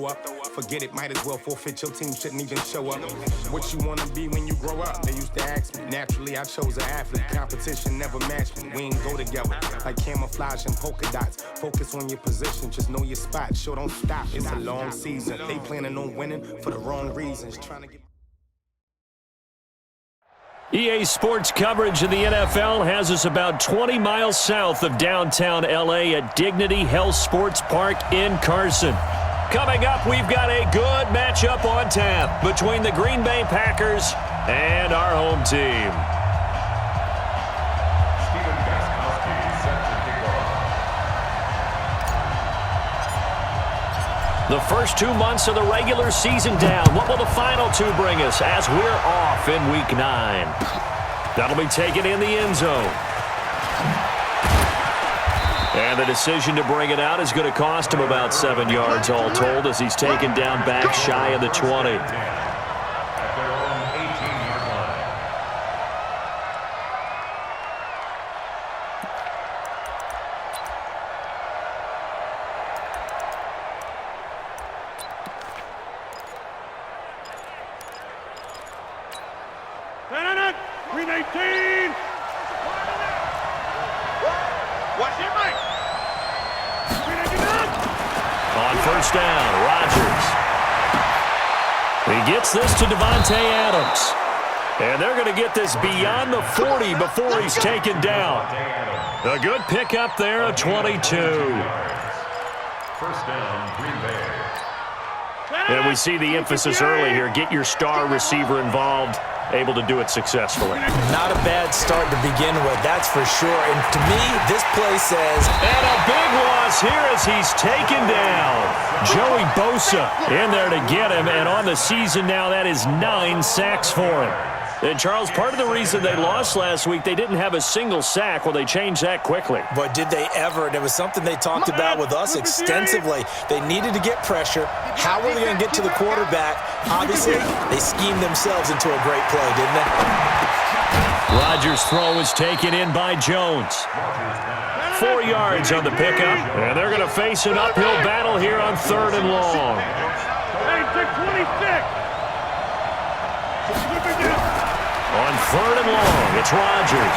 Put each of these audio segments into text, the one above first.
up. Forget it, might as well forfeit. Your team shouldn't even show up. What you want to be when you grow up? They used to ask me. Naturally, I chose an athlete. Competition never matched me. We ain't go together like camouflage and polka dots. Focus on your position, just know your spot. Sure, don't stop. It's a long season. They planning on winning for the wrong reasons. Trying to get. EA Sports coverage of the NFL has us about 20 miles south of downtown LA at Dignity Health Sports Park in Carson. Coming up, we've got a good matchup on tap between the Green Bay Packers and our home team. The first 2 months of the regular season down. What will the final two bring us as we're off in Week 9? That'll be taken in the end zone. And the decision to bring it out is going to cost him about 7 yards all told as he's taken down back shy of the 20. This to Davante Adams. And they're going to get this beyond the 40 before he's taken down. A good pickup there of 22. First down, Green Bay. And we see the emphasis early here. Get your star receiver involved. Able to do it successfully. Not a bad start to begin with, that's for sure. And to me, this play says... And a big loss here as he's taken down. Joey Bosa in there to get him. And on the season now, that is 9 sacks for him. And, Charles, part of the reason they lost last week, they didn't have a single sack. Well, they changed that quickly. But did they ever? And it was something they talked about with us extensively. They needed to get pressure. How were they going to get to the quarterback? Obviously, they schemed themselves into a great play, didn't they? Rodgers' throw is taken in by Jones. 4 yards on the pickup. And they're going to face an uphill battle here on 3rd and long. 26. On 3rd and long, it's Rodgers.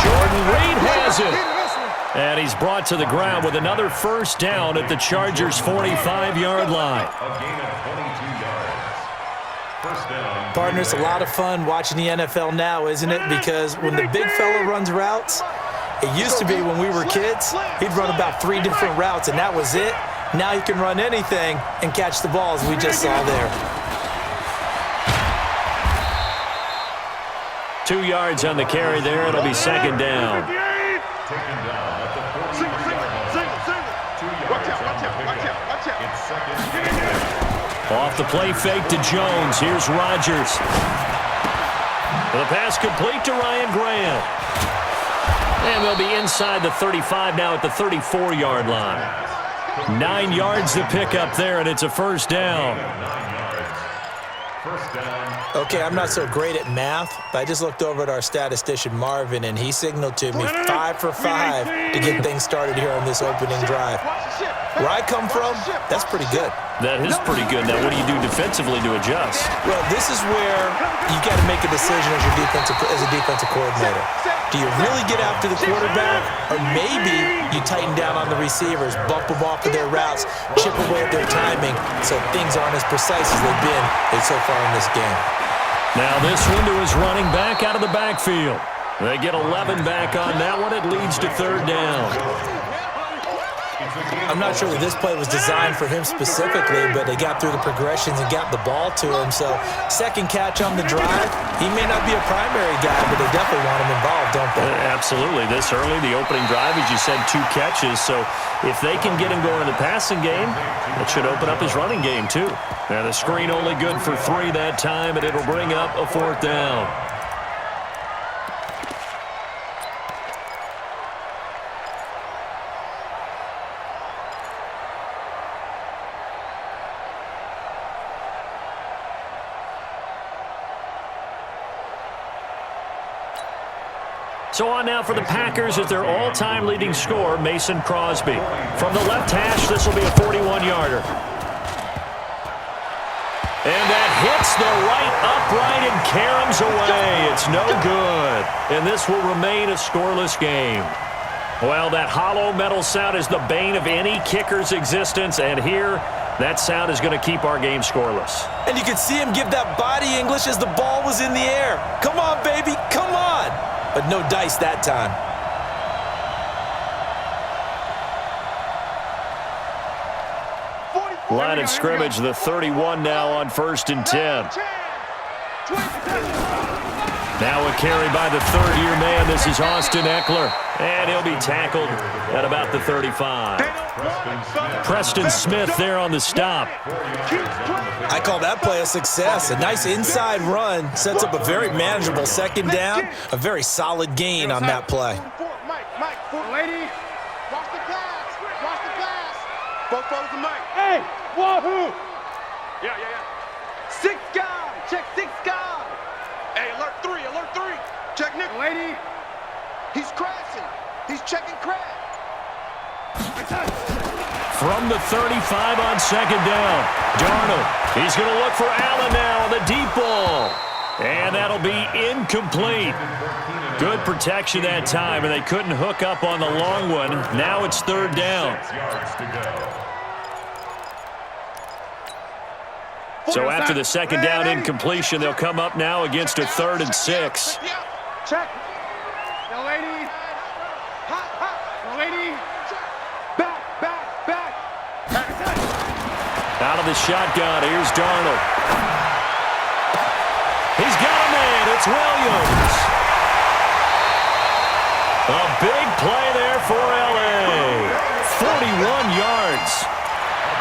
Jordan Reed has it. And he's brought to the ground with another first down at the Chargers' 45-yard line. Partner, it's a lot of fun watching the NFL now, isn't it? Because when the big fella runs routes, it used to be when we were kids, he'd run about 3 different routes, and that was it. Now he can run anything and catch the ball, as we just saw there. 2 yards on the carry there. It'll be 2nd down. Off the play fake to Jones. Here's Rodgers. The pass complete to Ryan Graham. And they'll be inside the 35 now at the 34-yard line. 9 yards to pick up there, and it's a first down. Okay, I'm not so great at math, but I just looked over at our statistician, Marvin, and he signaled to me 5 for 5 to get things started here on this opening drive. Where I come from, that's pretty good. That is pretty good. Now, what do you do defensively to adjust? Well, this is where you got to make a decision as a defensive coordinator. Do you really get after the quarterback, or maybe you tighten down on the receivers, bump them off of their routes, chip away at their timing, so things aren't as precise as they've been so far in this game. Now this window is running back out of the backfield. They get 11 back on that one. It leads to 3rd down. I'm not sure that this play was designed for him specifically, but they got through the progressions and got the ball to him. So, second catch on the drive. He may not be a primary guy, but they definitely want him involved, don't they? Absolutely. This early, the opening drive, as you said, 2 catches. So, if they can get him going in the passing game, it should open up his running game, too. And the screen only good for 3 that time, and it'll bring up a 4th down. So on now for the Packers is their all-time leading scorer, Mason Crosby. From the left hash, this will be a 41-yarder. And that hits the right upright and caroms away. It's no good. And this will remain a scoreless game. Well, that hollow metal sound is the bane of any kicker's existence. And here, that sound is going to keep our game scoreless. And you can see him give that body English as the ball was in the air. Come on, baby, come on. But no dice that time. Line of scrimmage, the 31 now on 1st and 10. Now a carry by the third-year man. This is Austin Eckler. And he'll be tackled at about the 35. Preston Smith there on the stop. I call that play a success. A nice inside run sets up a very manageable second down. A very solid gain on that play. Lady, watch the pass. Watch the pass. Both throws the mic. Hey, wahoo! Yeah. 6 guy. Check 6 guy. Hey, alert 3. Check Nick. Lady, he's crashing. He's checking crash. From the 35 on second down. Darnold. He's going to look for Allen now on the deep ball. And that'll be incomplete. Good protection that time, and they couldn't hook up on the long one. Now it's 3rd down. So after the second down incompletion, they'll come up now against a 3rd and 6. Check. The lady. The lady. Back. Out of the shotgun, here's Darnold. He's got a man. It's Williams. A big play there for L.A. 41 yards.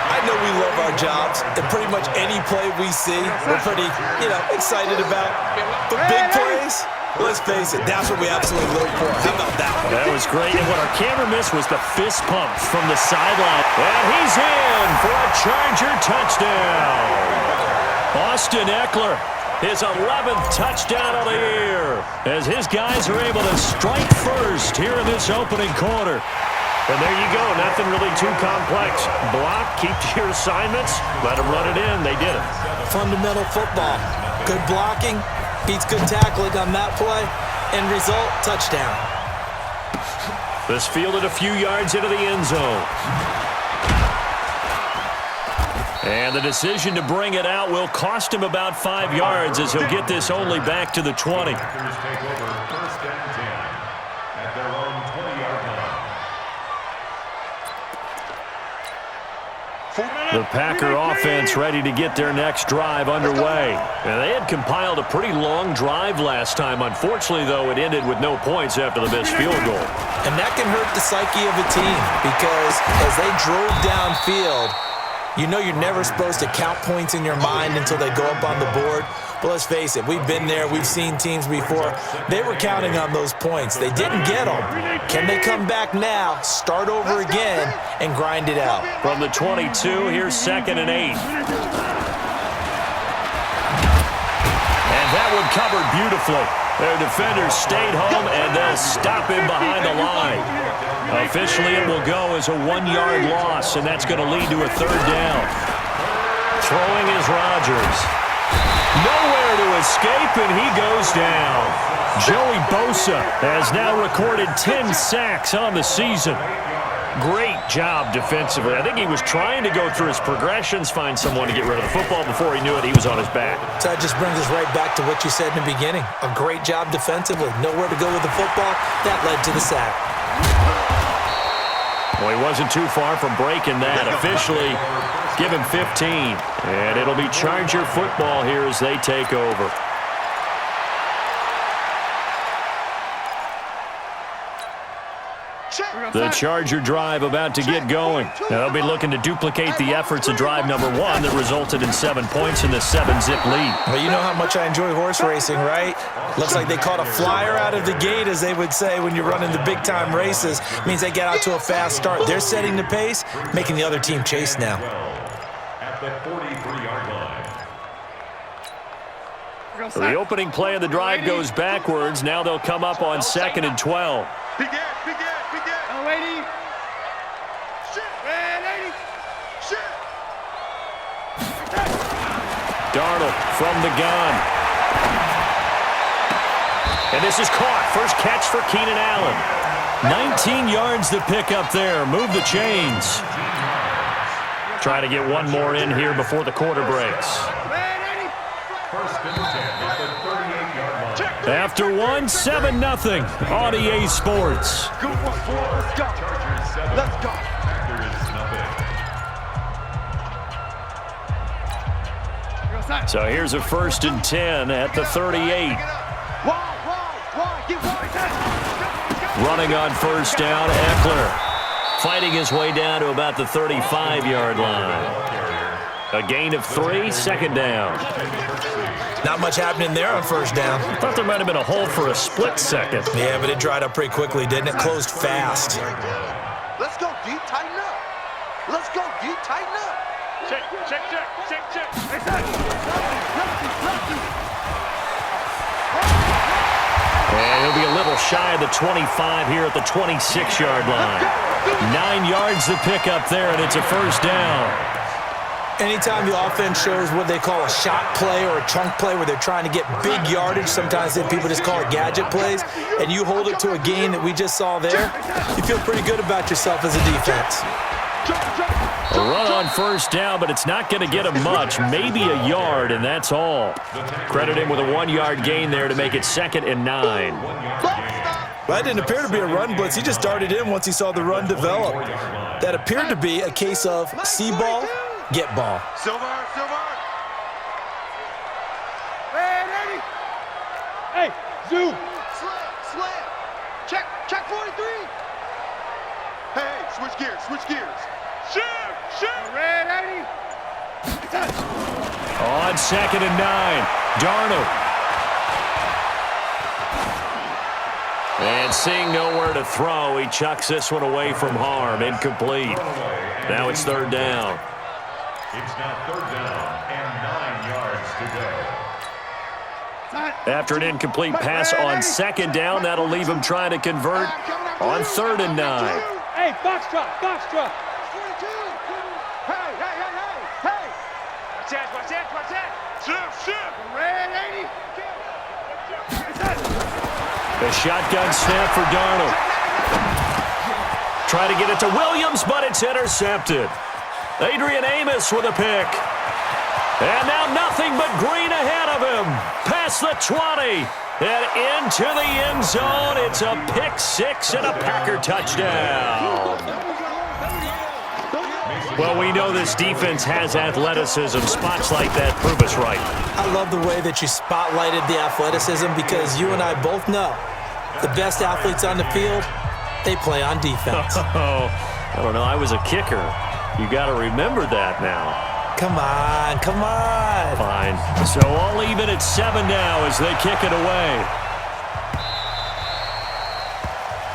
I know we love our jobs, and pretty much any play we see, we're pretty, excited about. But big plays, let's face it, that's what we absolutely live for. How about that one? That was great, and what our camera missed was the fist pumps from the sideline. And he's in for a Charger touchdown. Austin Eckler, his 11th touchdown of the year, as his guys are able to strike first here in this opening quarter. And there you go, nothing really too complex. Block, keep to your assignments, let them run it in. They did it. Fundamental football. Good blocking, beats good tackling on that play. End result, touchdown. This fielded a few yards into the end zone. And the decision to bring it out will cost him about 5 yards, as he'll get this only back to the 20. The Packer offense ready to get their next drive underway. And they had compiled a pretty long drive last time. Unfortunately, though, it ended with no points after the missed field goal. And that can hurt the psyche of a team, because as they drove downfield, you know you're never supposed to count points in your mind until they go up on the board. But let's face it, we've been there. We've seen teams before. They were counting on those points. They didn't get them. Can they come back now, start over again, and grind it out? From the 22, here's 2nd and 8. And that one covered beautifully. Their defenders stayed home, and they'll stop him behind the line. Officially, it will go as a 1-yard loss, and that's going to lead to a 3rd down. Throwing is Rodgers. Nowhere to escape, and he goes down. Joey Bosa has now recorded 10 sacks on the season. Great job defensively. I think he was trying to go through his progressions, find someone to get rid of the football. Before he knew it, he was on his back. So that just brings us right back to what you said in the beginning. A great job defensively. Nowhere to go with the football. That led to the sack. Well, he wasn't too far from breaking that. Officially, give him 15. And it'll be Charger football here as they take over. The Charger drive about to get going. They'll be looking to duplicate the efforts of drive number 1 that resulted in 7 points in the 7-zip lead. Well, you know how much I enjoy horse racing, right? Looks like they caught a flyer out of the gate, as they would say when you're running the big-time races. Means they get out to a fast start. They're setting the pace, making the other team chase now. At the 43-yard line. So the opening play of the drive goes backwards. Now they'll come up on 2nd and 12. Begin. Lady. Shit. Lady. Shit. Darnold from the gun. And this is caught. First catch for Keenan Allen. 19 yards to pick up there. Move the chains. Try to get one more in here before the quarter breaks. First and 10 at the 38-yard line. After one, 7-0 on EA Sports. Good one, boy. Let's go. Chargers 7. Let's go. Packers nothing. So here's a 1st and 10 at the 38. Running on first down, Eckler. Fighting his way down to about the 35-yard line. A gain of 3, 2nd down. Not much happening there on first down. Thought there might have been a hole for a split second. Yeah, but it dried up pretty quickly, didn't it? Closed fast. Let's go deep, tighten up. Let's go deep, tighten up. Check. And he'll be a little shy of the 25 here at the 26-yard line. 9 yards to pick up there, and it's a first down. Anytime the offense shows what they call a shot play or a chunk play where they're trying to get big yardage, sometimes people just call it gadget plays, and you hold it to a gain that we just saw there, you feel pretty good about yourself as a defense. A run on first down, but it's not going to get him much. Maybe a yard, and that's all. Credit him with a 1-yard gain there to make it 2nd and 9. Well, that didn't appear to be a run blitz. He just darted in once he saw the run develop. That appeared to be a case of see ball, get ball. Silver. Hey, Zoo. Slam. Check 43. Hey, switch gears. Shoot. Red 80. On 2nd and 9, Darnold. And seeing nowhere to throw, he chucks this one away from harm. Incomplete. Now it's 3rd down. It's now 3rd down and 9 yards to go. After an incomplete pass on 2nd down, that'll leave him trying to convert on 3rd and 9. Hey, box drop. 42. Hey. Watch that. Shoot. Red 80. The shotgun snap for Darnold. Try to get it to Williams, but it's intercepted. Adrian Amos with a pick. And now nothing but green ahead of him. Past the 20 and into the end zone. It's a pick 6 and a Packer touchdown. Well, we know this defense has athleticism. Spots like that prove us right. I love the way that you spotlighted the athleticism because you and I both know the best athletes on the field, they play on defense. Oh, I don't know. I was a kicker. You got to remember that now. Come on. Fine. So I'll leave it at 7 now as they kick it away.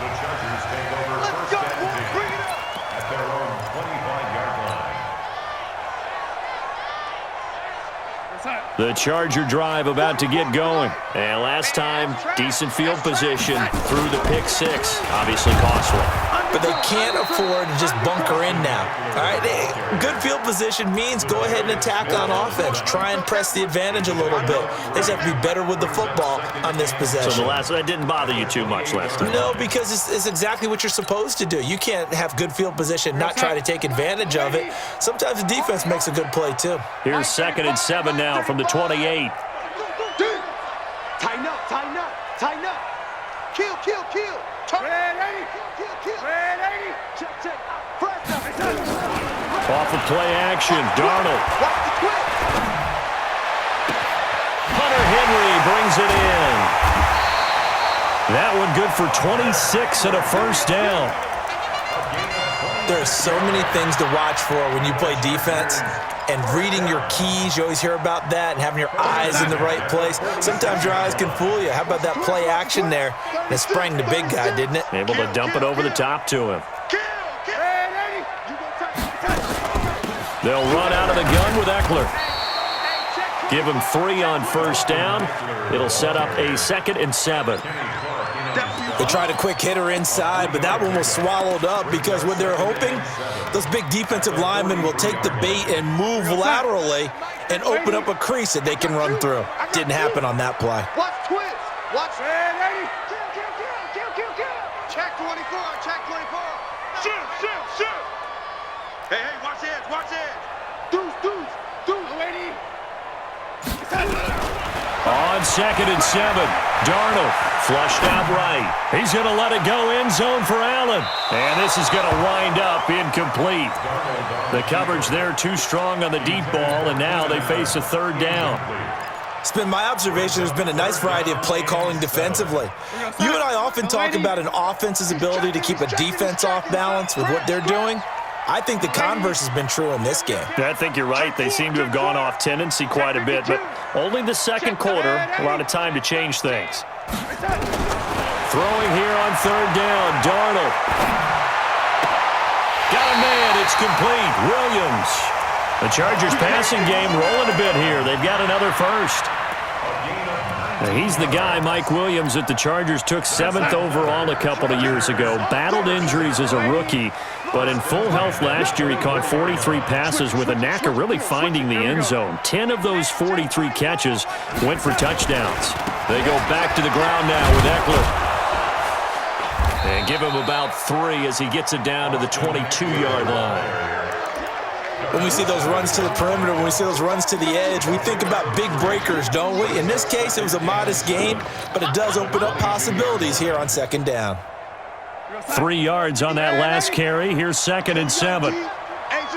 The Chargers take over first and 10 at their own 25-yard line. The Charger drive about to get going. And last time, decent field position through the pick 6. Obviously costly. But they can't afford to just bunker in now. All right, good field position means go ahead and attack on offense. Try and press the advantage a little bit. They just have to be better with the football on this possession. So that didn't bother you too much last time? No, because it's exactly what you're supposed to do. You can't have good field position, not try to take advantage of it. Sometimes the defense makes a good play, too. Here's 2nd and 7 now from the 28. Tighten up. Kill. Red 80. Red 80. Check. Press. Off of play action, Darnold. Watch the quick. Hunter Henry brings it in. That one good for 26 and a first down. There are so many things to watch for when you play defense. And reading your keys, you always hear about that, and having your eyes in the right place. Sometimes your eyes can fool you. How about that play action there? And it sprang the big guy, didn't it? Able to dump it over the top to him. They'll run out of the gun with Eckler. Give him 3 on first down. It'll set up a 2nd and 7. They tried a quick hitter inside, but that one was swallowed up because what they're hoping, those big defensive linemen will take the bait and move laterally and open up a crease that they can run through. Didn't happen on that play. Watch twist. Watch. Kill. Check 24. Check 24. Shoot. Hey, watch edge. Deuce, lady. On 2nd and 7, Darnold flushed out right. He's going to let it go end zone for Allen. And this is going to wind up incomplete. The coverage there too strong on the deep ball, and now they face a 3rd down. It's been my observation there's been a nice variety of play calling defensively. You and I often talk about an offense's ability to keep a defense off balance with what they're doing. I think the converse has been true in this game. I think you're right. They seem to have gone off tendency quite a bit, but only the 2nd quarter, a lot of time to change things. Throwing here on 3rd down, Darnold. Got a man, it's complete. Williams. The Chargers passing game rolling a bit here. They've got another first. Now, he's the guy, Mike Williams, that the Chargers took 7th overall a couple of years ago. Battled injuries as a rookie, but in full health last year, he caught 43 passes with a knack of really finding the end zone. 10 of those 43 catches went for touchdowns. They go back to the ground now with Eckler. And give him about 3 as he gets it down to the 22-yard line. When we see those runs to the perimeter, when we see those runs to the edge, we think about big breakers, don't we? In this case, it was a modest gain, but it does open up possibilities here on 2nd down. 3 yards on that last carry. Here's 2nd and 7. It's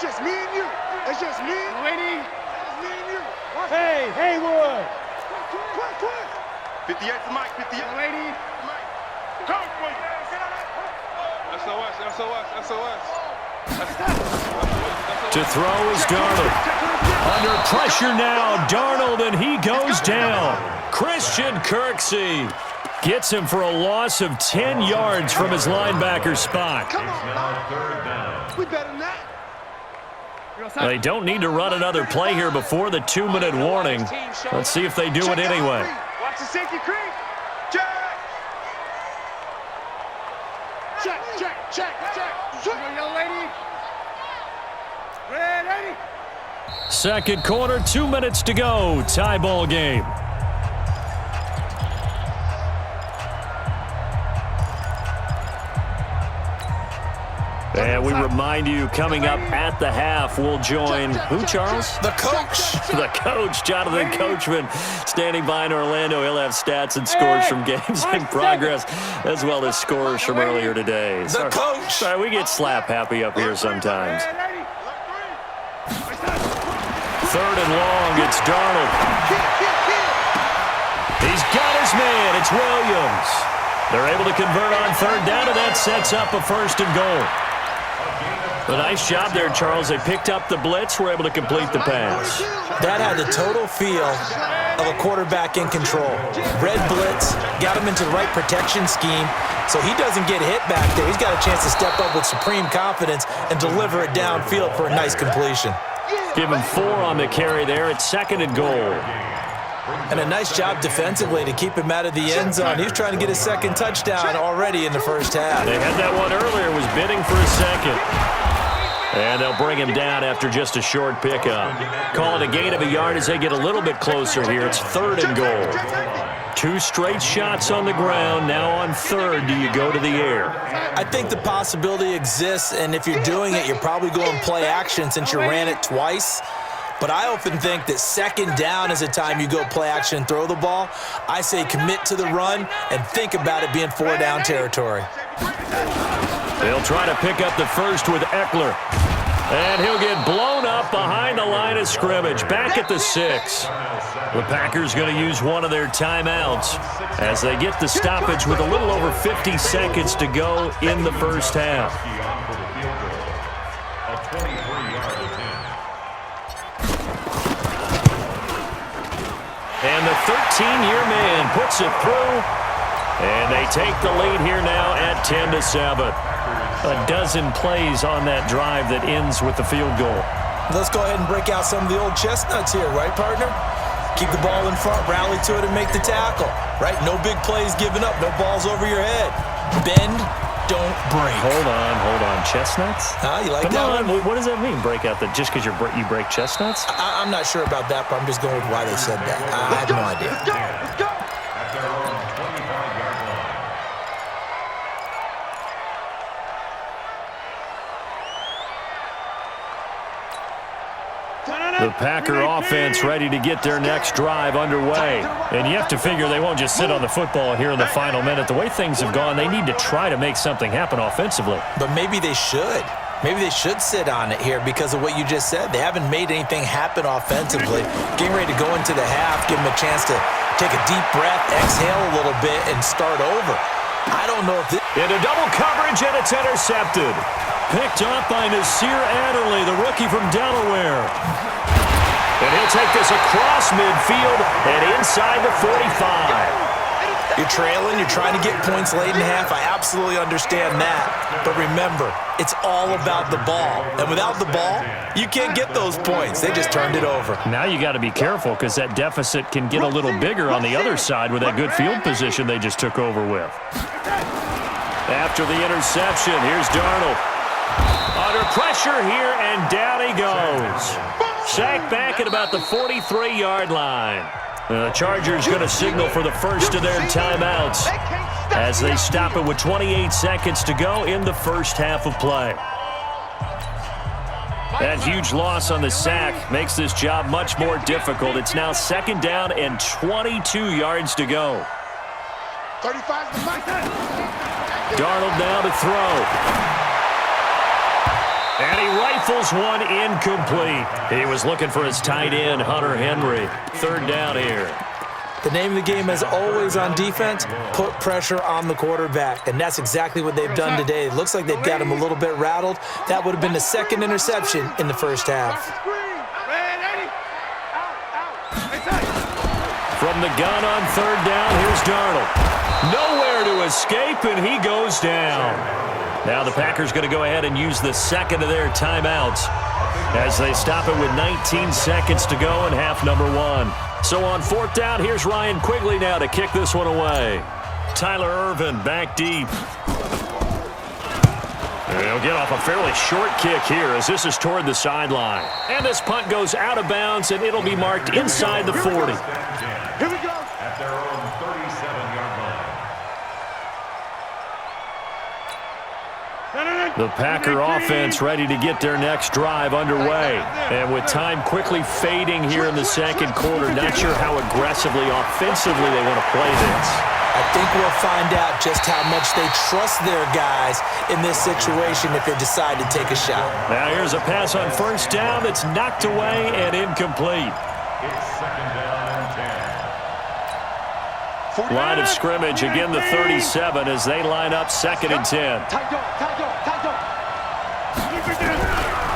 just me and you. It's just me, lady. It's me and you. Hey, Haywood. Quick. 58 to Mike. 58, lady. Mike. Come on. SOS. To throw is Darnold. Under pressure now, Darnold, and he goes down. Christian Kirksey gets him for a loss of 10 yards from his linebacker spot. Come on, we better than that. They don't need to run another play here before the 2-minute warning. Let's see if they do it anyway. Watch the safety creep. Check. Young lady. Ready. 2nd quarter, 2 minutes to go. Tie ball game. And we remind you, coming up at the half, we'll join who, Charles? The coach. The coach, Jonathan Coachman, standing by in Orlando. He'll have stats and scores from games in progress, as well as scores from earlier today. The coach. Sorry, we get slap happy up here sometimes. 3rd and long, it's Darnold. He's got his man, it's Williams. They're able to convert on 3rd down, and that sets up a 1st and goal. A nice job there, Charles. They picked up the blitz, were able to complete the pass. That had the total feel of a quarterback in control. Red blitz, got him into the right protection scheme, so he doesn't get hit back there. He's got a chance to step up with supreme confidence and deliver it downfield for a nice completion. Give him 4 on the carry there. It's 2nd and goal. And a nice job defensively to keep him out of the end zone. He was trying to get his 2nd touchdown already in the 1st half. They had that one earlier, was bidding for a 2nd. And they'll bring him down after just a short pickup. Call it a gain of a yard as they get a little bit closer here. It's 3rd and goal. 2 straight shots on the ground. Now on 3rd, do you go to the air? I think the possibility exists, and if you're doing it, you're probably going play action since you ran it twice. But I often think that 2nd down is a time you go play action and throw the ball. I say commit to the run and think about it being 4-down territory. They'll try to pick up the 1st with Eckler. And he'll get blown up behind the line of scrimmage, back at the 6. The Packers going to use one of their timeouts as they get the stoppage with a little over 50 seconds to go in the 1st half. And the 13-year man puts it through, and they take the lead here now at 10-7. A dozen plays on that drive that ends with the field goal. Let's go ahead and break out some of the old chestnuts here, right, partner? Keep the ball in front, rally to it, and make the tackle, right? No big plays given up, no balls over your head. Bend, don't break. Hold on. Chestnuts? You like Come that on. one? What does that mean, break out just because you break chestnuts? I'm not sure about that, but I'm just going with why they said that. I have no idea. Let's go. At their own 25-yard line. The Packer offense ready to get their next drive underway. And you have to figure they won't just sit on the football here in the final minute. The way things have gone, they need to try to make something happen offensively. But maybe they should. Maybe they should sit on it here because of what you just said. They haven't made anything happen offensively. Getting ready to go into the half, give them a chance to take a deep breath, exhale a little bit, and start over. I don't know if this... Into double coverage, and it's intercepted. Picked off by Nasir Adderley, the rookie from Delaware. And he'll take this across midfield and inside the 45. You're trailing, you're trying to get points late in half. I absolutely understand that. But remember, it's all about the ball. And without the ball, you can't get those points. They just turned it over. Now you got to be careful because that deficit can get a little bigger on the other side with that good field position they just took over with. After the interception, here's Darnold. Under pressure here, and down he goes. Sacked back at about the 43-yard line. The Chargers going to signal for the first of their timeouts as they stop it with 28 seconds to go in the first half of play. That huge loss on the sack makes this job much more difficult. It's now second down and 22 yards to go. 35 to Mike. Darnold now to throw. And he rifles one incomplete. He was looking for his tight end, Hunter Henry. Third down here. The name of the game, as always on defense, put pressure on the quarterback. And that's exactly what they've done today. It looks like they've got him a little bit rattled. That would have been the second interception in the first half. From the gun on third down, here's Darnold. Nowhere to escape, and he goes down. Now the Packers going to go ahead and use the second of their timeouts as they stop it with 19 seconds to go in half number one. So on fourth down, here's Ryan Quigley now to kick this one away. Tyler Ervin back deep. He'll get off a fairly short kick here as this is toward the sideline. And this punt goes out of bounds, and it'll be marked inside the 40. Here we go. At their own 37-yard line. The Packer offense ready to get their next drive underway. And with time quickly fading here in the second quarter, not sure how aggressively, offensively they want to play this. I think we'll find out just how much they trust their guys in this situation if they decide to take a shot. Now here's a pass on first down that's knocked away and incomplete. It's second down and 10. Line of scrimmage, again the 37 as they line up second and 10.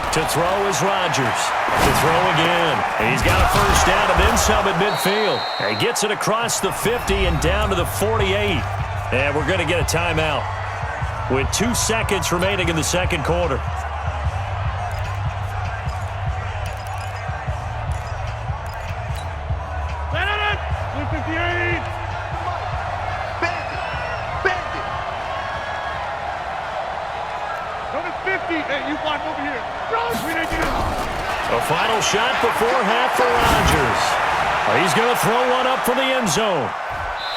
To throw is Rodgers. To throw again. And he's got a first down and then some at midfield. And he gets it across the 50 and down to the 48. And we're going to get a timeout with 2 seconds remaining in the second quarter. A final shot before half for Rodgers. He's going to throw one up for the end zone.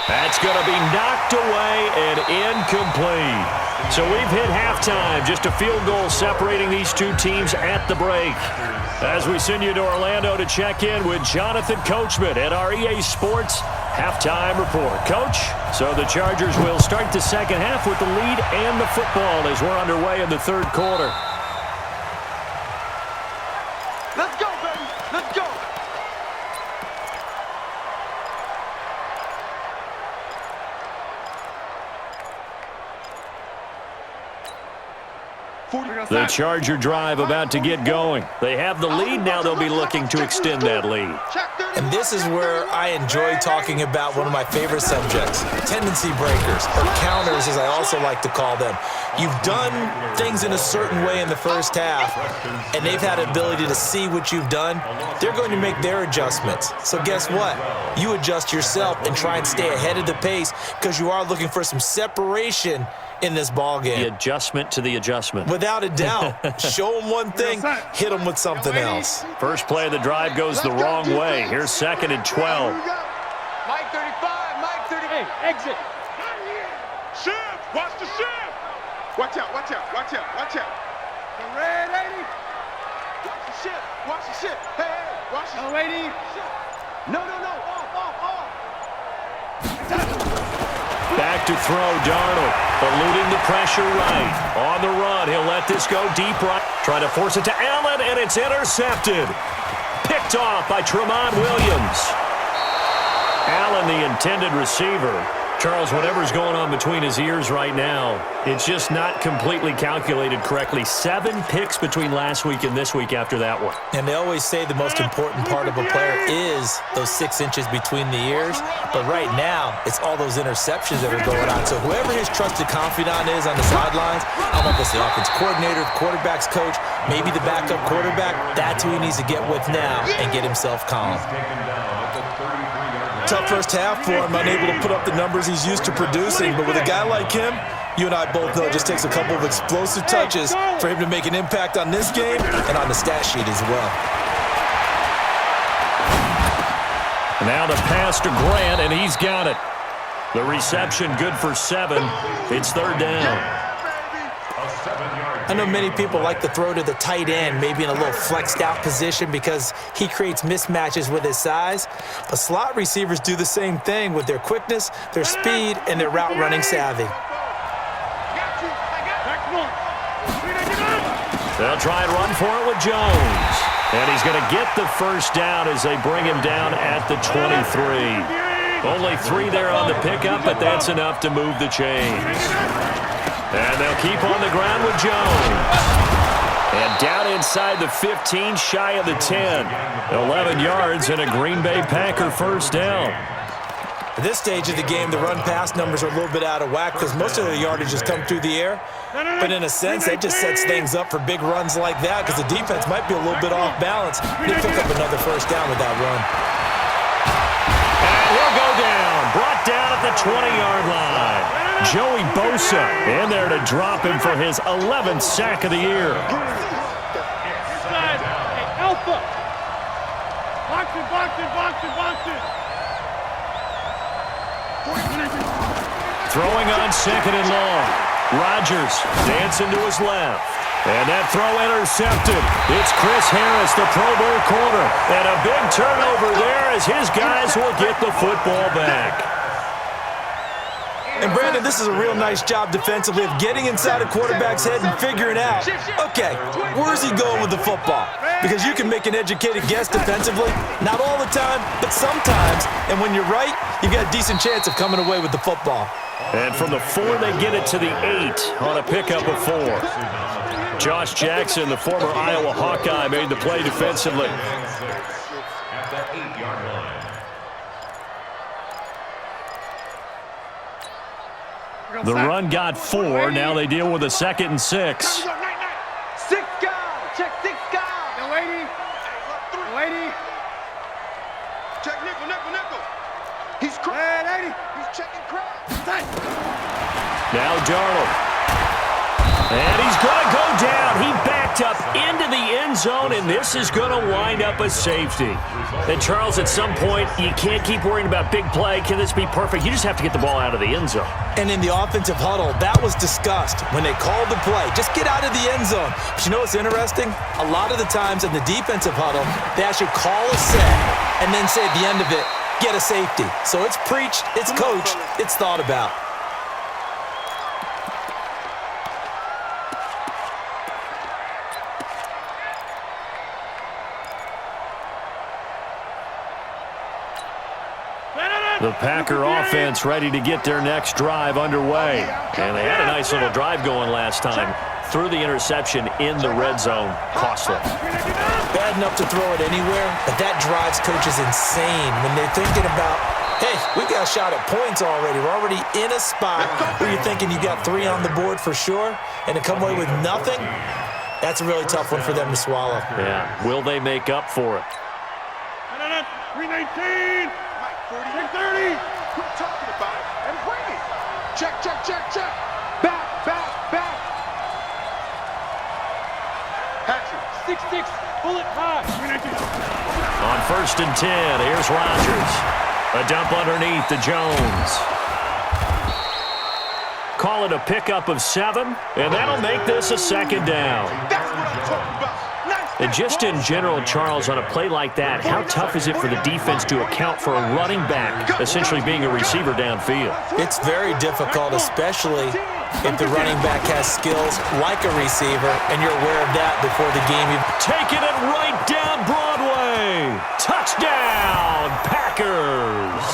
That's going to be knocked away and incomplete. So we've hit halftime. Just a field goal separating these two teams at the break. As we send you to Orlando to check in with Jonathan Coachman at our EA Sports Halftime Report. Coach, so the Chargers will start the second half with the lead and the football as we're underway in the third quarter. Let's go, baby. Let's go. The Charger drive about to get going. They have the lead. Now they'll be looking to extend that lead. And this is where I enjoy talking about one of my favorite subjects, tendency breakers, or counters as I also like to call them. You've done things in a certain way in the first half, and they've had the ability to see what you've done. They're going to make their adjustments. So guess what? You adjust yourself and try and stay ahead of the pace because you are looking for some separation in this ball game. The adjustment to the adjustment. Without a doubt. Show them one thing, hit them with something else. First play of the drive goes the wrong way. Here's 2nd and 12. Mike 35, Mike 30. Hey, exit. Shift, watch the shift. Watch out, watch out, watch out, watch out. The red 80. Watch the shift, watch the shift. Hey, hey, watch the No 80. shift. No, off. Back to throw, Darnold. Eluding the pressure right. On the run, he'll let this go deep right. Trying to force it to Allen, and it's intercepted. Picked off by Tramon Williams. Allen, the intended receiver. Charles, whatever's going on between his ears right now, it's just not completely calculated correctly. 7 picks between last week and this week after that one. And they always say the most important part of a player is those 6 inches between the ears. But right now, it's all those interceptions that are going on. So whoever his trusted confidant is on the sidelines, I don't know if it's the offense coordinator, the quarterback's coach, maybe the backup quarterback, that's who he needs to get with now and get himself calm. Tough first half for him, unable to put up the numbers he's used to producing. But with a guy like him, you and I both know it just takes a couple of explosive touches for him to make an impact on this game and on the stat sheet as well. Now the pass to Grant, and he's got it. The reception good for 7. It's 3rd down. I know many people like to throw to the tight end, maybe in a little flexed out position because he creates mismatches with his size. But slot receivers do the same thing with their quickness, their speed, and their route running savvy. They'll try and run for it with Jones. And he's going to get the first down as they bring him down at the 23. Only 3 there on the pickup, but that's enough to move the chains. And they'll keep on the ground with Jones. And down inside the 15, shy of the 10. 11 yards and a Green Bay Packer first down. At this stage of the game, the run-pass numbers are a little bit out of whack because most of the yardage has come through the air. But in a sense, that just sets things up for big runs like that because the defense might be a little bit off balance. They pick up another first down with that run. And he'll go down. Brought down at the 20-yard line. Joey Bosa in there to drop him for his 11th sack of the year. Inside. Hey, Alpha. Box it. Throwing on 2nd and long. Rodgers dancing to his left. And that throw intercepted. It's Chris Harris, the Pro Bowl corner. And a big turnover there as his guys will get the football back. And, Brandon, this is a real nice job defensively of getting inside a quarterback's head and figuring out, okay, where's he going with the football? Because you can make an educated guess defensively, not all the time, but sometimes. And when you're right, you've got a decent chance of coming away with the football. And from the 4, they get it to the 8 on a pickup of 4. Josh Jackson, the former Iowa Hawkeye, made the play defensively. At the 8-yard line. The run got 4. Now they deal with a 2nd and 6. 6 guard, check 6 guard. No 80. No 80. Check nickel. He's Red 80. He's checking crap. Now Darnold. And he's going to go down. He backed up into the end zone, and this is going to wind up a safety. And, Charles, at some point, you can't keep worrying about big play. Can this be perfect? You just have to get the ball out of the end zone. And in the offensive huddle, that was discussed when they called the play. Just get out of the end zone. But you know what's interesting? A lot of the times in the defensive huddle, they actually call a set and then say at the end of it, get a safety. So it's preached, it's coached, it's thought about. The Packer offense ready to get their next drive underway. And they had a nice little drive going last time. Threw the interception in the red zone. Costly. Bad enough to throw it anywhere, but that drives coaches insane when they're thinking about, hey, we got a shot at points already. We're already in a spot where you're thinking you got 3 on the board for sure, and to come away with nothing, that's a really tough one for them to swallow. Yeah. Will they make up for it? 319. 630. Quit talking about it and bring it. Check. Back. Back. Hatchet. 6'6", bullet high. On 1st and 10, here's Rodgers. A dump underneath to Jones. Call it a pickup of 7, and that'll make this a 2nd down. That's what I'm talking about. Nice. And just in general, Charles, on a play like that, how tough is it for the defense to account for a running back essentially being a receiver downfield? It's very difficult, especially if the running back has skills like a receiver, and you're aware of that before the game. Taking it right down Broadway. Touchdown, Packers.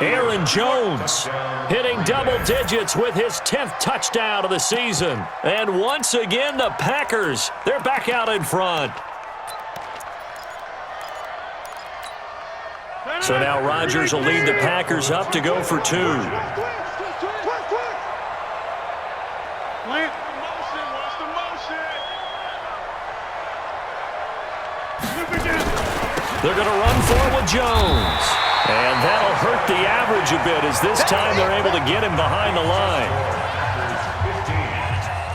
Aaron Jones hitting double digits with his 10th touchdown of the season. And once again, the Packers, they're back out in front. So now Rodgers will lead the Packers up to go for 2. They're going to run for it with Jones. And that'll hurt the average a bit as this time they're able to get him behind the line.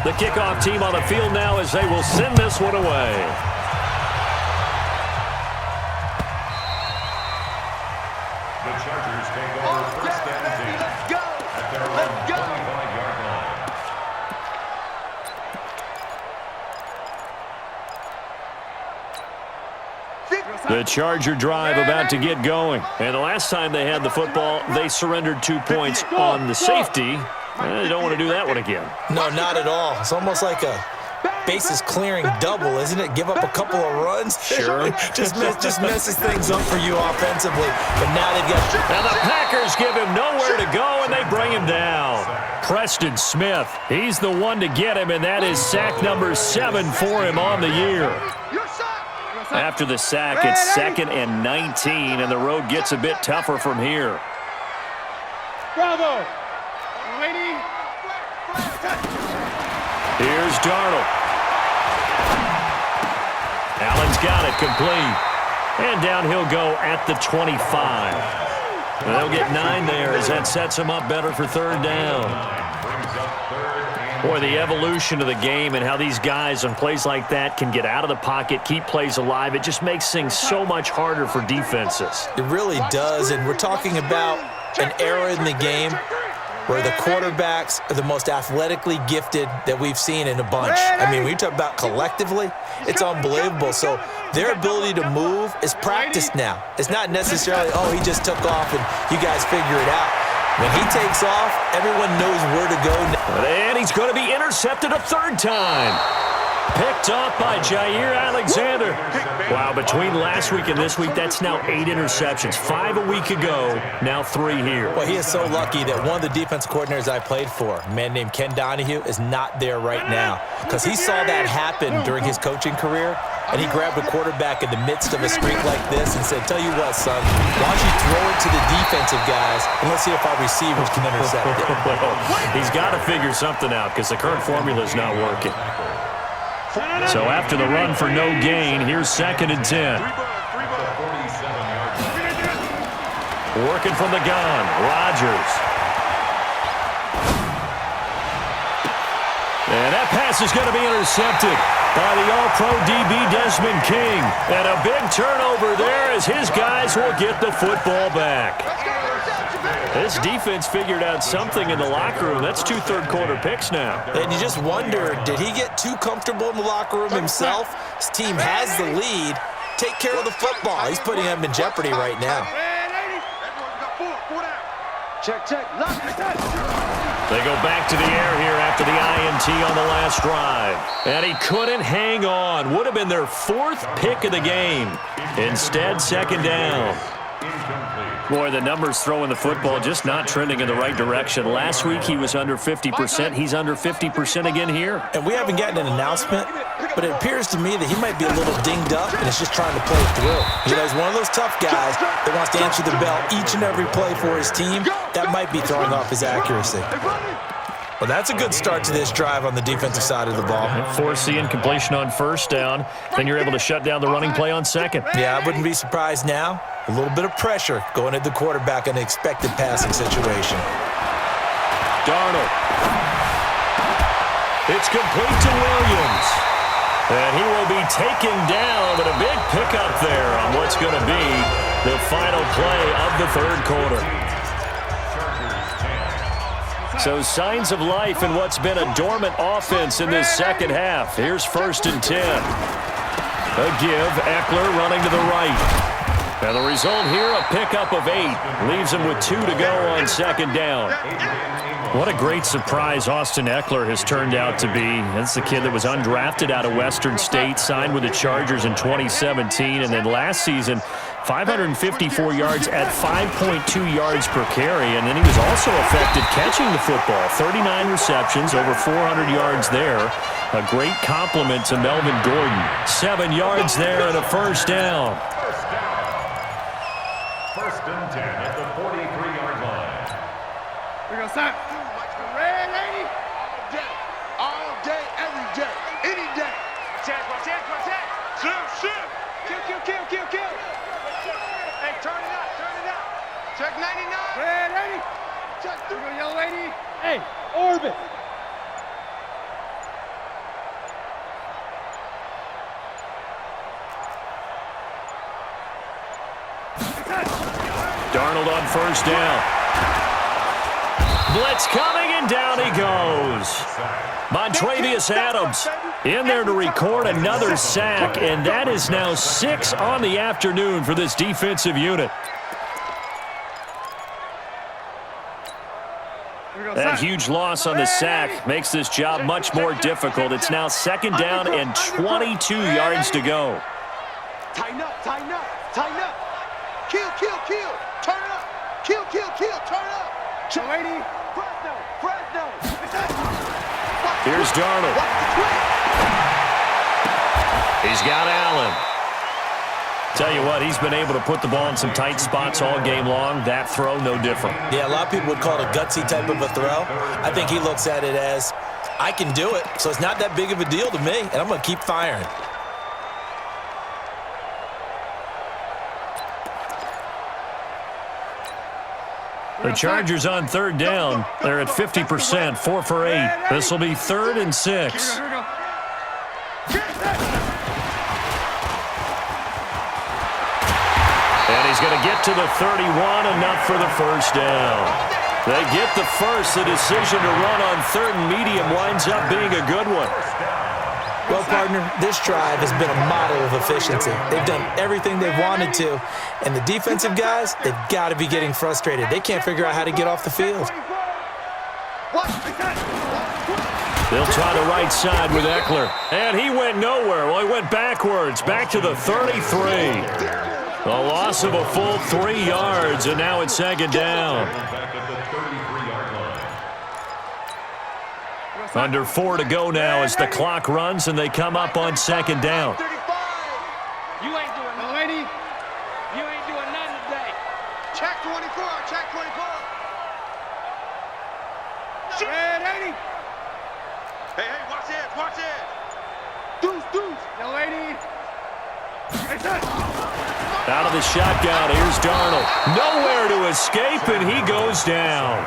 The kickoff team on the field now as they will send this one away. The Chargers take over 1st and 10. Let's go. At their own 25-yard line. The Charger drive about to get going. And the last time they had the football, they surrendered 2 points on the safety. They don't want to do that one again. No, not at all. It's almost like a bases clearing double, isn't it? Give up a couple of runs. Sure. just messes things up for you offensively. But now they've got... Now the Packers give him nowhere to go, and they bring him down. Preston Smith, he's the one to get him, and that is sack number 7 for him on the year. After the sack, it's 2nd and 19, and the road gets a bit tougher from here. Bravo. Lady. Here's Darnold. Allen's got it complete. And down he'll go at the 25. And they'll get 9 there as that sets him up better for 3rd down. Boy, the evolution of the game and how these guys on plays like that can get out of the pocket, keep plays alive, it just makes things so much harder for defenses. It really does, and we're talking about an era in the game where the quarterbacks are the most athletically gifted that we've seen in a bunch. I mean, when you talk about collectively, it's unbelievable. So their ability to move is practiced now. It's not necessarily, oh, he just took off and you guys figure it out. When he takes off, everyone knows where to go. And he's going to be intercepted a 3rd time. Picked off by Jair Alexander. Wow, between last week and this week, that's now 8 interceptions. 5 a week ago, now 3 here. Well, he is so lucky that one of the defense coordinators I played for, a man named Ken Donahue, is not there right now. Because he saw that happen during his coaching career, and he grabbed a quarterback in the midst of a streak like this and said, tell you what, son, why don't you throw it to the defensive guys, and let's see if our receivers can intercept it. Well, he's got to figure something out because the current formula is not working. So after the run for no gain, here's 2nd and 10. Working from the gun, Rodgers. And that pass is going to be intercepted by the All-Pro DB Desmond King. And a big turnover there as his guys will get the football back. This defense figured out something in the locker room. That's 2 third-quarter picks now. And you just wonder, did he get too comfortable in the locker room himself? His team has the lead. Take care of the football. He's putting them in jeopardy right now. Check. They go back to the air here after the INT on the last drive. And he couldn't hang on. Would have been their 4th pick of the game. Instead, 2nd down. Boy, the numbers throwing the football just not trending in the right direction. Last week he was under 50%. He's under 50% again here. And we haven't gotten an announcement, but it appears to me that he might be a little dinged up and is just trying to play through. You know, he's one of those tough guys that wants to answer the bell each and every play for his team. That might be throwing off his accuracy. Well, that's a good start to this drive on the defensive side of the ball. Forcing incompletion on 1st down. Then you're able to shut down the running play on 2nd. Yeah, I wouldn't be surprised now. A little bit of pressure going at the quarterback in an expected passing situation. Darnold. It's complete to Williams. And he will be taken down, but a big pickup there on what's going to be the final play of the third quarter. So signs of life in what's been a dormant offense in this second half. Here's 1st and 10. A give, Eckler running to the right. And the result here, a pickup of 8. Leaves him with 2 to go on 2nd down. What a great surprise Austin Eckler has turned out to be. That's the kid that was undrafted out of Western State, signed with the Chargers in 2017, and then last season, 554 yards at 5.2 yards per carry, and then he was also effective catching the football. 39 receptions, over 400 yards there. A great compliment to Melvin Gordon. 7 yards there and a 1st down. 1st and 10 at the 43-yard line. We go, Sam. Red 80. All day, every day, any day. Check. Shoot. Kill. Hey, turn it up. Check 99. Red 80. Check We 3. go, yellow 80. Hey, orbit. Darnold on 1st down. Blitz coming, and down he goes. Montravius Adams in there to record another sack, and that is now 6 on the afternoon for this defensive unit. That huge loss on the sack makes this job much more difficult. It's now 2nd down and 22 yards to go. Tighten up. Kill. Turn it up. Kill. Turn it up. Check 80. Fresno. Here's Darnold. He's got Allen. Tell you what, he's been able to put the ball in some tight spots all game long. That throw, no different. Yeah, a lot of people would call it a gutsy type of a throw. I think he looks at it as, I can do it, so it's not that big of a deal to me, and I'm going to keep firing. The Chargers on 3rd down. They're at 50%, 4 for 8. This will be 3rd and 6. Here we go. And he's going to get to the 31, enough for the 1st down. They get the first. The decision to run on 3rd and medium winds up being a good one. Well, partner, this drive has been a model of efficiency. They've done everything they've wanted to, and the defensive guys, they've got to be getting frustrated. They can't figure out how to get off the field. They'll try the right side with Eckler, and he went nowhere. Well, he went backwards, back to the 33. A loss of a full 3 yards, and now it's 2nd down. Under 4 to go now as the clock runs, and they come up on 2nd down. You ain't doing nothing. Lady, you ain't doing nothing today. Check 24. Red 80. Hey, watch it. Deuce. Yellow 80. Hey, touch. Out of the shotgun, here's Darnold. Nowhere to escape, and he goes down.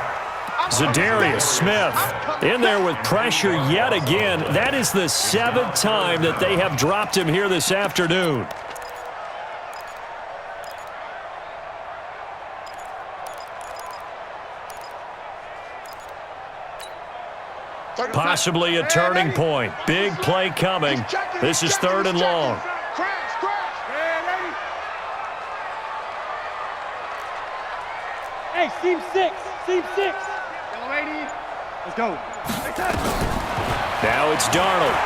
Zadarius Smith in there with pressure yet again. That is the 7th time that they have dropped him here this afternoon. Possibly a turning point. Big play coming. This is 3rd and long. Crash. Red 80. Hey, seam 6. Yellow 80. Let's go. Hey, touch. Now it's Darnold.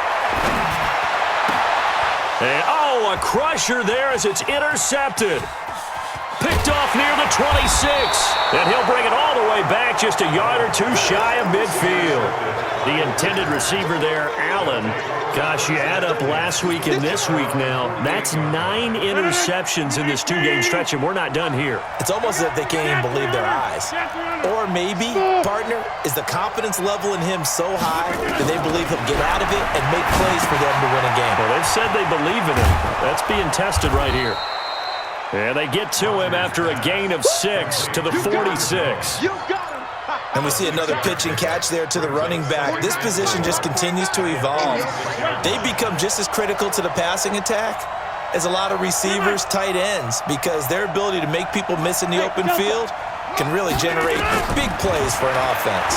And, a crusher there as it's intercepted. Picked off near the 26. And he'll bring it all the way back just a yard or 2 shy of midfield. The intended receiver there, Allen. Gosh, you add up last week and this week now. That's 9 interceptions in this 2-game stretch, and we're not done here. It's almost as if they can't even believe their eyes. Or maybe, partner, is the confidence level in him so high that they believe he'll get out of it and make plays for them to win a game. Well, they've said they believe in him. That's being tested right here. And they get to him after a gain of 6 to the 46. You got him. And we see another pitch and catch there to the running back. This position just continues to evolve. They become just as critical to the passing attack as a lot of receivers, tight ends, because their ability to make people miss in the open field can really generate big plays for an offense.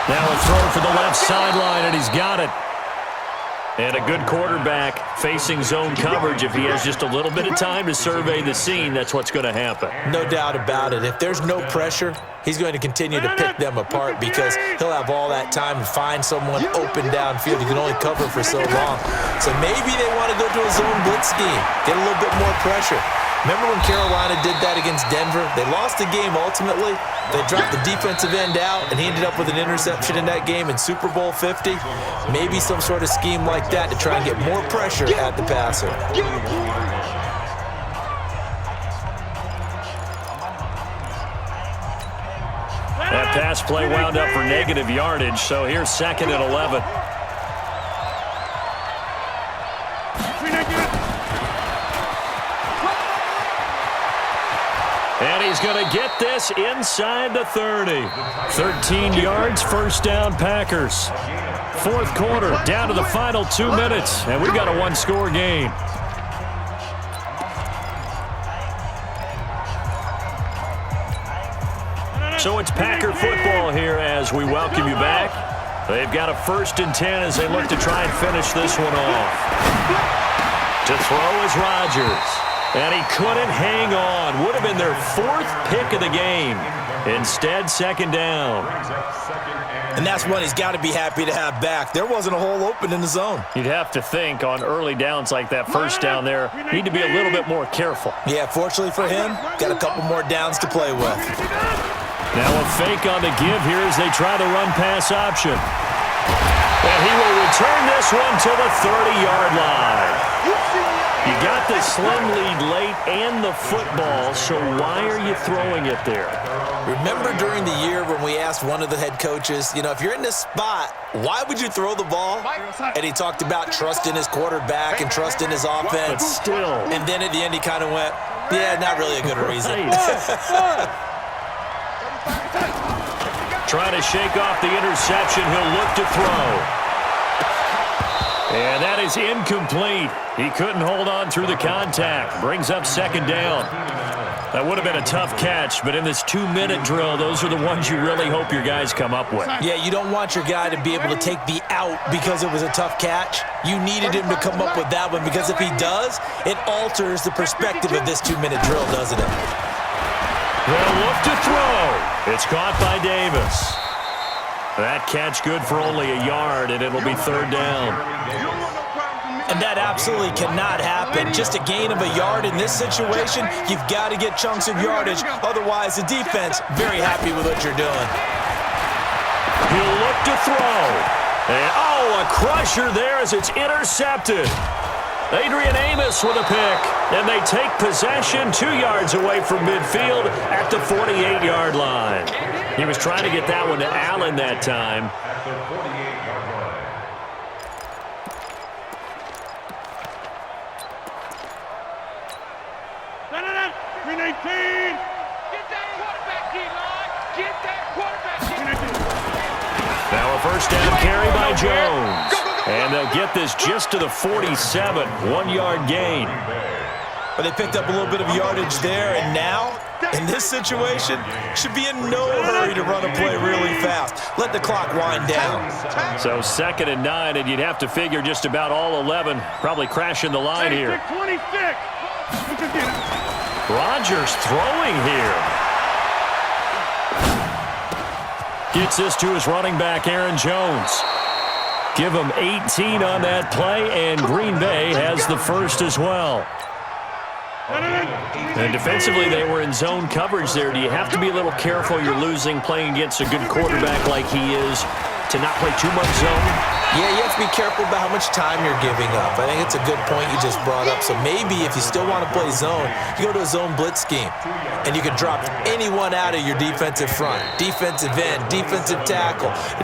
Now a throw for the left sideline, and he's got it. And a good quarterback facing zone coverage. If he has just a little bit of time to survey the scene, that's what's going to happen. No doubt about it. If there's no pressure, he's going to continue to pick them apart because he'll have all that time to find someone open downfield. He can only cover for so long. So maybe they want to go to a zone blitz scheme, get a little bit more pressure. Remember when Carolina did that against Denver? They lost the game ultimately. They dropped the defensive end out, and he ended up with an interception in that game in Super Bowl 50. Maybe some sort of scheme like that to try and get more pressure at the passer. That pass play wound up for negative yardage, so here's 2nd and 11. And he's going to get this inside the 30. 13 yards, first down Packers. Fourth quarter, down to the final 2 minutes, and we've got a one-score game. So it's Packer football here as we welcome you back. They've got a 1st and 10 as they look to try and finish this one off. To throw is Rodgers. And he couldn't hang on. Would have been their 4th pick of the game. Instead, 2nd down. And that's one he's got to be happy to have back. There wasn't a hole open in the zone. You'd have to think on early downs like that first down there, need to be a little bit more careful. Yeah, fortunately for him, got a couple more downs to play with. Now a fake on the give here as they try the run-pass option. And he will return this one to the 30-yard line. You got the slim lead late and the football, so why are you throwing it there? Remember during the year when we asked one of the head coaches, you know, if you're in this spot, why would you throw the ball? And he talked about trusting his quarterback and trusting his offense. But still. And then at the end he kind of went, yeah, not really a good reason. Trying to shake off the interception, he'll look to throw. And that is incomplete. He couldn't hold on through the contact. Brings up 2nd down. That would have been a tough catch, but in this 2-minute drill, those are the ones you really hope your guys come up with. Yeah, you don't want your guy to be able to take the out because it was a tough catch. You needed him to come up with that one because if he does, it alters the perspective of this 2-minute drill, doesn't it? They'll look to throw. It's caught by Davis. That catch good for only a yard, and it'll be 3rd down. And that absolutely cannot happen. Just a gain of a yard in this situation, you've got to get chunks of yardage. Otherwise, the defense, very happy with what you're doing. He'll look to throw. And, a crusher there as it's intercepted. Adrian Amos with a pick, and they take possession 2 yards away from midfield at the 48-yard line. He was trying to get that one to Allen that time. At the 48-yard line. Get that quarterback, D-line. Get that quarterback. Now a 1st down carry by Jones. And they'll get this just to the 47, 1-yard gain. But they picked up a little bit of yardage there, and now, in this situation, should be in no hurry to run a play really fast. Let the clock wind down. So 2nd and 9, and you'd have to figure just about all 11 probably crashing the line here. 26. Rodgers throwing here. Gets this to his running back, Aaron Jones. Give him 18 on that play, and Green Bay has the first as well. And defensively, they were in zone coverage there. Do you have to be a little careful? You're losing playing against a good quarterback like he is to not play too much zone? Yeah, you have to be careful about how much time you're giving up. I think it's a good point you just brought up. So maybe if you still want to play zone, you go to a zone blitz scheme. And you can drop anyone out of your defensive front, defensive end, defensive tackle.